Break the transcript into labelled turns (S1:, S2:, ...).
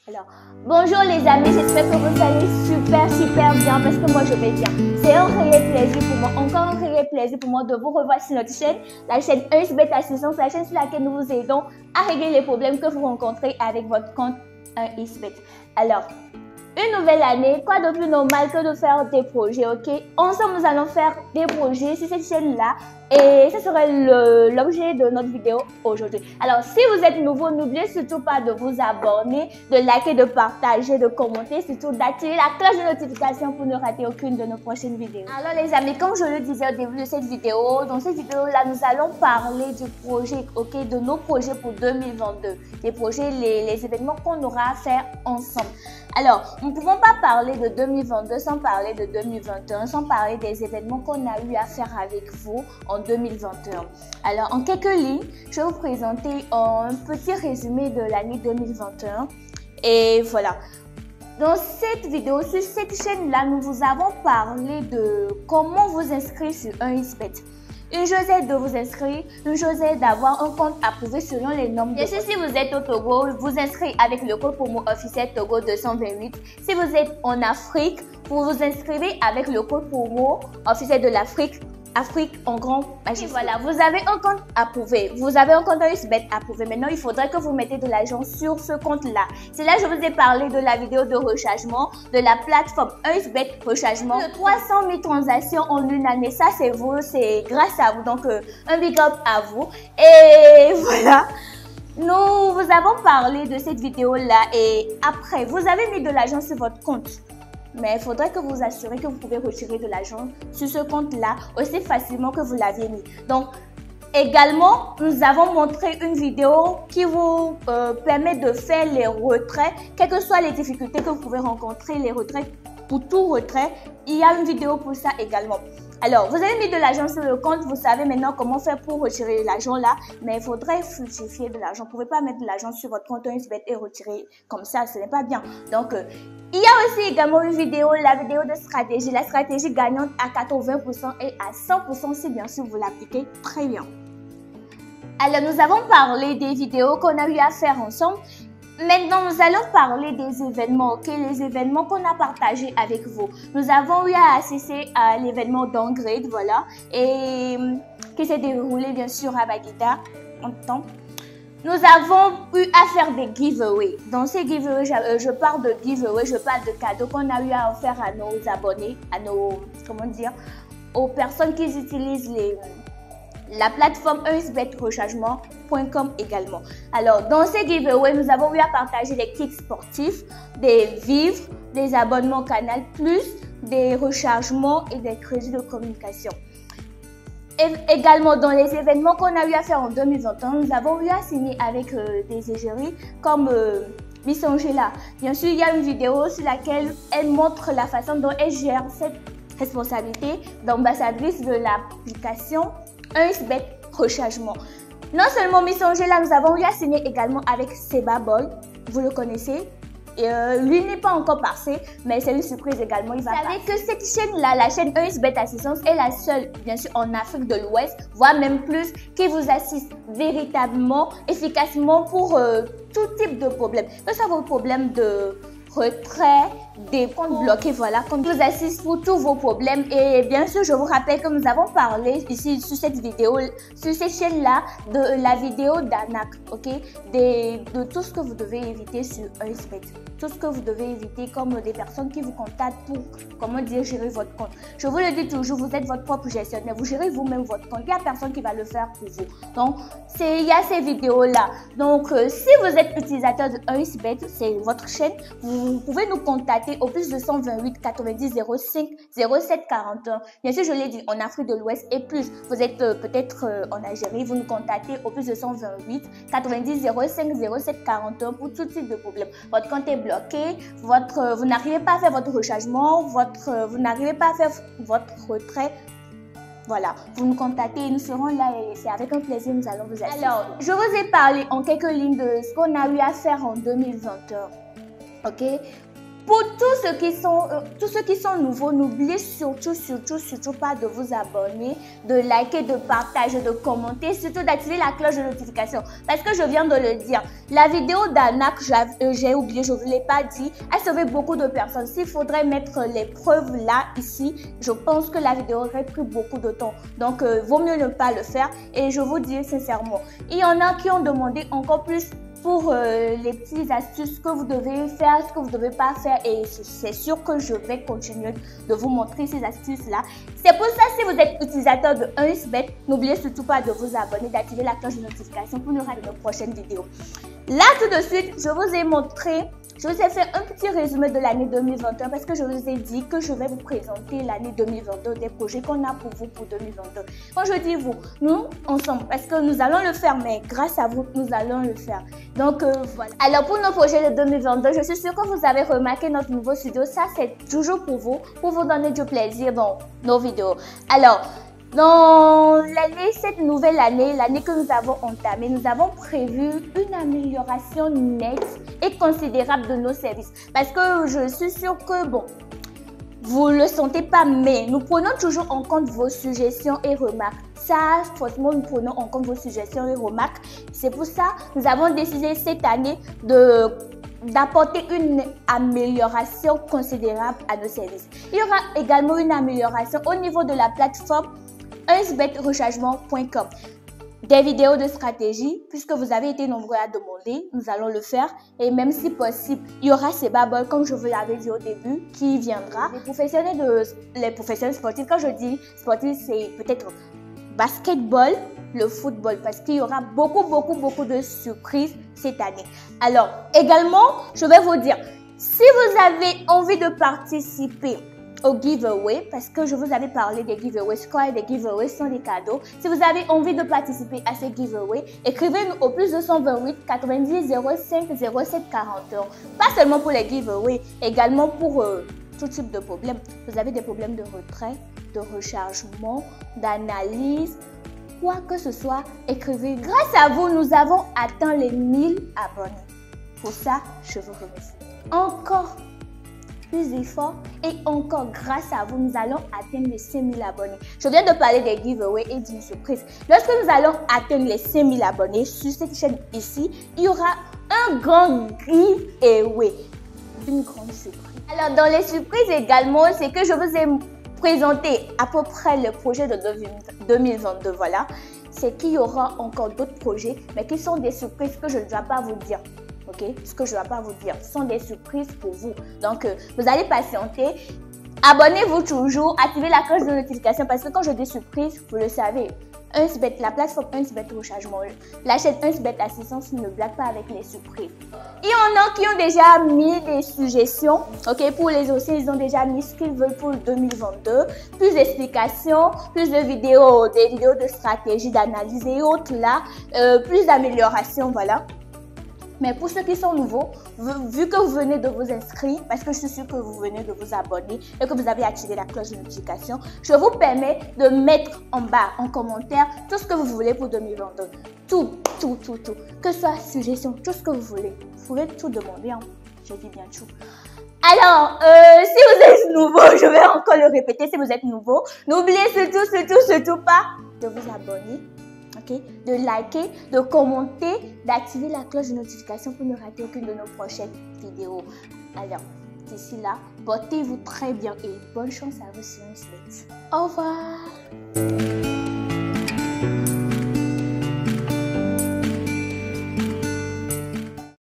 S1: Alors, bonjour les amis, j'espère que vous allez super bien parce que moi je vais bien. C'est un réel plaisir pour moi, encore un réel plaisir pour moi de vous revoir sur notre chaîne, la chaîne 1xBet Assistance, la chaîne sur laquelle nous vous aidons à régler les problèmes que vous rencontrez avec votre compte 1xBet. Alors, une nouvelle année, quoi de plus normal que de faire des projets, ok? Ensemble, nous allons faire des projets sur cette chaîne-là et ce serait l'objet de notre vidéo aujourd'hui. Alors, si vous êtes nouveau, n'oubliez surtout pas de vous abonner, de liker, de partager, de commenter, surtout d'activer la cloche de notification pour ne rater aucune de nos prochaines vidéos. Alors les amis, comme je le disais au début de cette vidéo, dans cette vidéo-là, nous allons parler du projet, ok? De nos projets pour 2022, les projets, les événements qu'on aura à faire ensemble. Alors, nous ne pouvons pas parler de 2022 sans parler de 2021, sans parler des événements qu'on a eu à faire avec vous en 2021. Alors, en quelques lignes, je vais vous présenter un petit résumé de l'année 2021. Et voilà. Dans cette vidéo, sur cette chaîne-là, nous vous avons parlé de comment vous inscrire sur 1xBet. Une chose est de vous inscrire, une chose est d'avoir un compte approuvé selon les normes. Bien sûr, si vous êtes au Togo, vous inscrivez avec le code promo officiel Togo 228. Si vous êtes en Afrique, vous vous inscrivez avec le code promo officiel de l'Afrique. Afrique en grand majuscule. Voilà, vous avez un compte approuvé. Vous avez un compte 1xBet approuvé. Maintenant, il faudrait que vous mettez de l'argent sur ce compte-là. C'est là que je vous ai parlé de la vidéo de rechargement de la plateforme 1xBet rechargement. De 300 000 transactions en une année. Ça, c'est vous, c'est grâce à vous. Donc, un big up à vous. Et voilà. Nous vous avons parlé de cette vidéo-là et après, vous avez mis de l'argent sur votre compte. Mais il faudrait que vous assurez que vous pouvez retirer de l'argent sur ce compte-là aussi facilement que vous l'aviez mis. Donc, également, nous avons montré une vidéo qui vous permet de faire les retraits, quelles que soient les difficultés que vous pouvez rencontrer, les retraits. Pour tout retrait, il y a une vidéo pour ça également. Alors, vous avez mis de l'argent sur le compte, vous savez maintenant comment faire pour retirer l'argent là, mais il faudrait fructifier de l'argent. Vous ne pouvez pas mettre de l'argent sur votre compte 1xBet et retirer comme ça, ce n'est pas bien. Donc, il y a aussi également une vidéo, la vidéo de stratégie, la stratégie gagnante à 80% et à 100% si bien sûr vous l'appliquez très bien. Alors, nous avons parlé des vidéos qu'on a eu à faire ensemble. Maintenant, nous allons parler des événements, ok? Les événements qu'on a partagés avec vous. Nous avons eu à assister à l'événement d'Angrid, voilà, et qui s'est déroulé bien sûr à Baguita en temps. Nous avons eu à faire des giveaways. Dans ces giveaways, je parle de giveaways, je parle de cadeaux qu'on a eu à offrir à nos abonnés, à nos, comment dire, aux personnes qui utilisent la plateforme 1xBet rechargement.com également. Alors, dans ces giveaways, nous avons eu à partager des kits sportifs, des vivres, des abonnements Canal+, des rechargements et des crédits de communication. Et également, dans les événements qu'on a eu à faire en 2021, nous avons eu à signer avec des égéries comme Miss Angela. Bien sûr, il y a une vidéo sur laquelle elle montre la façon dont elle gère cette responsabilité d'ambassadrice de l'application 1xBet rechargement. Non seulement Miss Angela, nous avons eu à signer également avec Seba Boy, vous le connaissez. Lui n'est pas encore passé, mais c'est une surprise également. Il va passer. Vous savez que cette chaîne-là, la chaîne 1xBet Assistance, est la seule, bien sûr, en Afrique de l'Ouest, voire même plus, qui vous assiste véritablement, efficacement pour tout type de problème. Que ce soit vos problèmes de retrait, des comptes bloqués, voilà, qu'on vous assiste pour tous vos problèmes. Et bien sûr, je vous rappelle que nous avons parlé ici sur cette vidéo, sur cette chaîne-là, de la vidéo d'Anak, ok, de tout ce que vous devez éviter sur 1xBet. Tout ce que vous devez éviter comme des personnes qui vous contactent pour, comment dire, gérer votre compte. Je vous le dis toujours, vous êtes votre propre gestionnaire, vous gérez vous-même votre compte. Il n'y a personne qui va le faire pour vous. Donc, il y a ces vidéos-là. Donc, si vous êtes utilisateur de 1xBet, c'est votre chaîne, vous pouvez nous contacter au plus de 128 90 05 07 41. Bien sûr, je l'ai dit, en Afrique de l'Ouest et plus. Vous êtes peut-être en Algérie, vous nous contactez au plus de 128 90 05 07 41 pour tout type de problème. Votre compte est bloqué, vous n'arrivez pas à faire votre rechargement, vous n'arrivez pas à faire votre retrait. Voilà, vous nous contactez et nous serons là et c'est avec un plaisir nous allons vous assister. Alors, je vous ai parlé en quelques lignes de ce qu'on a eu à faire en 2021. Ok? Pour tous ceux qui sont nouveaux, n'oubliez surtout pas de vous abonner, de liker, de partager, de commenter, surtout d'activer la cloche de notification. Parce que je viens de le dire, la vidéo d'Anna que j'ai oublié, je ne vous l'ai pas dit, a sauvé beaucoup de personnes. S'il faudrait mettre les preuves là, ici, je pense que la vidéo aurait pris beaucoup de temps. Donc, vaut mieux ne pas le faire. Et je vous dis sincèrement, il y en a qui ont demandé encore plus pour les petites astuces que vous devez faire, ce que vous ne devez pas faire, et c'est sûr que je vais continuer de vous montrer ces astuces-là. C'est pour ça, si vous êt utilisateur de 1xBet, n'oubliez surtout pas de vous abonner, d'activer la cloche de notification pour ne rater nos prochaines vidéos. Là, tout de suite, je vous ai fait un petit résumé de l'année 2021 parce que je vous ai dit que je vais vous présenter l'année 2022, des projets qu'on a pour vous pour 2022. Quand je dis vous, nous, ensemble, parce que nous allons le faire, mais grâce à vous, nous allons le faire. Donc, voilà. Alors, pour nos projets de 2022, je suis sûre que vous avez remarqué notre nouveau studio. Ça, c'est toujours pour vous donner du plaisir dans nos vidéos. Alors, dans cette nouvelle année, l'année que nous avons entamée, nous avons prévu une amélioration nette et considérable de nos services. Parce que je suis sûre que, bon, vous ne le sentez pas, mais nous prenons toujours en compte vos suggestions et remarques. Ça, forcément, nous prenons en compte vos suggestions et remarques. C'est pour ça que nous avons décidé cette année d'apporter une amélioration considérable à nos services. Il y aura également une amélioration au niveau de la plateforme 1xBetrechargement.com. Des vidéos de stratégie, puisque vous avez été nombreux à demander, nous allons le faire. Et même si possible, il y aura ces babbles, comme je vous l'avais dit au début, qui viendra. Les professionnels sportifs, quand je dis sportifs, c'est peut-être basketball, le football, parce qu'il y aura beaucoup de surprises cette année. Alors, également, je vais vous dire, si vous avez envie de participer au giveaway, parce que je vous avais parlé des giveaways, et des giveaways sont des cadeaux. Si vous avez envie de participer à ces giveaways, écrivez-nous au plus 228 90 05 07 41. Pas seulement pour les giveaways, également pour tout type de problèmes. Vous avez des problèmes de retrait, de rechargement, d'analyse, quoi que ce soit, écrivez. Grâce à vous, nous avons atteint les 1000 abonnés. Pour ça, je vous remercie. Encore plus d'efforts et encore grâce à vous, nous allons atteindre les 5000 abonnés. Je viens de parler des giveaways et d'une surprise. Lorsque nous allons atteindre les 5000 abonnés sur cette chaîne ici, il y aura un grand giveaway. Une grande surprise. Alors, dans les surprises également, c'est que je vous ai présenté à peu près le projet de 2022. Voilà. C'est qu'il y aura encore d'autres projets, mais qui sont des surprises que je ne dois pas vous dire. Ok, ce que je ne vais pas vous dire, ce sont des surprises pour vous. Donc, vous allez patienter. Abonnez-vous toujours, activez la cloche de notification parce que quand je dis surprise, vous le savez, 1xBet, la plateforme 1xBet rechargement, la chaîne 1xBet assistance ne blague pas avec les surprises. Il y en a qui ont déjà mis des suggestions, ok, pour les aussi, ils ont déjà mis ce qu'ils veulent pour 2022, plus d'explications, plus de vidéos, des vidéos de stratégie, d'analyse et autres là, plus d'améliorations, voilà. Mais pour ceux qui sont nouveaux, vu que vous venez de vous inscrire, parce que je suis sûre que vous venez de vous abonner et que vous avez activé la cloche de notification, je vous permets de mettre en bas, en commentaire, tout ce que vous voulez pour 2022. Tout. Que ce soit suggestion, tout ce que vous voulez. Vous pouvez tout demander, hein. Je dis bien tout. Alors, si vous êtes nouveau, je vais encore le répéter, si vous êtes nouveau, n'oubliez surtout pas de vous abonner. Okay? De liker, de commenter, d'activer la cloche de notification pour ne rater aucune de nos prochaines vidéos. Alors, d'ici là, portez-vous très bien et bonne chance à vous sur 1xBet. Au revoir!